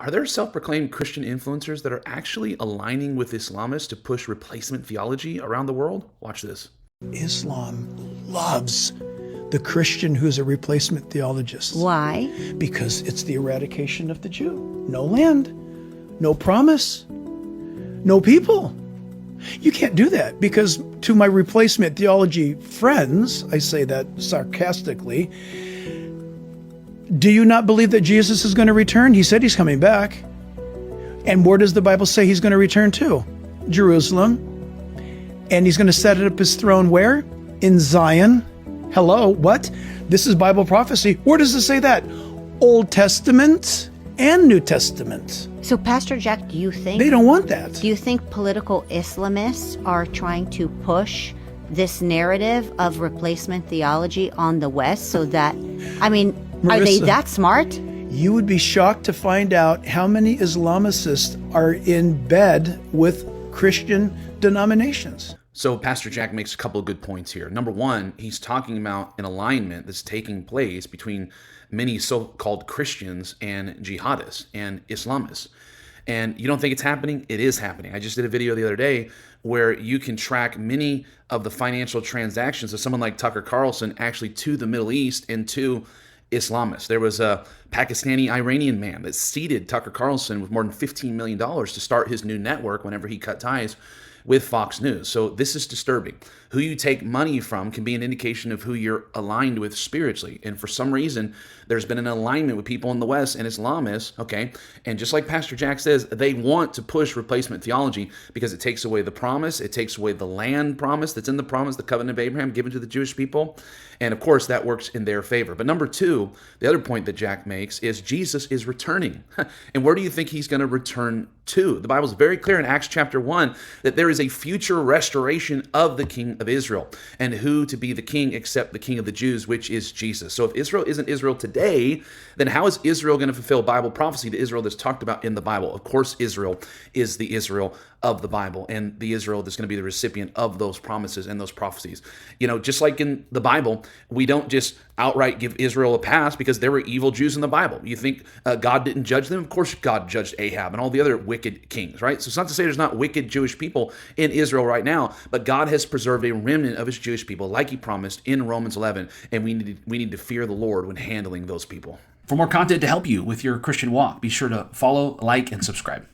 Are there self-proclaimed Christian influencers that are actually aligning with Islamists to push replacement theology around the world? Watch this. Islam loves the Christian who's a replacement theologist. Why? Because it's the eradication of the Jew. No land, no promise, no people. You can't do that, because to my replacement theology friends, I say that sarcastically, do you not believe that Jesus is going to return? He said he's coming back. And where does the Bible say he's going to return to? Jerusalem. And he's going to set up his throne where? In Zion. Hello, what? This is Bible prophecy. Where does it say that? Old Testament and New Testament. So, Pastor Jack, do you think... They don't want that. Do you think political Islamists are trying to push this narrative of replacement theology on the West so that, Marissa, are they that smart? You would be shocked to find out how many Islamicists are in bed with Christian denominations. So Pastor Jack makes a couple of good points here. Number one, he's talking about an alignment that's taking place between many so-called Christians and jihadists and Islamists. And you don't think it's happening? It is happening. I just did a video the other day where you can track many of the financial transactions of someone like Tucker Carlson actually to the Middle East and to Islamists. There was a Pakistani-Iranian man that seeded Tucker Carlson with more than $15 million to start his new network whenever he cut ties with Fox News. So this is disturbing. Who you take money from can be an indication of who you're aligned with spiritually. And for some reason, there's been an alignment with people in the West and Islamists, okay? And just like Pastor Jack says, they want to push replacement theology because it takes away the promise, it takes away the land promise that's in the promise, the covenant of Abraham given to the Jewish people. And of course, that works in their favor. But number two, the other point that Jack makes is Jesus is returning. And where do you think he's going to return to? The Bible is very clear in Acts chapter 1 that there is a future restoration of the king of Israel. And who to be the king except the king of the Jews, which is Jesus. So if Israel isn't Israel today, then how is Israel going to fulfill Bible prophecy, the Israel that's talked about in the Bible? Of course, Israel is the Israel of the Bible and the Israel that's going to be the recipient of those promises and those prophecies. You know, just like in the Bible, we don't just outright give Israel a pass because there were evil Jews in the Bible. You think God didn't judge them? Of course, God judged Ahab and all the other wicked kings, right? So it's not to say there's not wicked Jewish people in Israel right now, but God has preserved a remnant of his Jewish people like he promised in Romans 11, and we need to fear the Lord when handling those people. For more content to help you with your Christian walk, be sure to follow, like, and subscribe.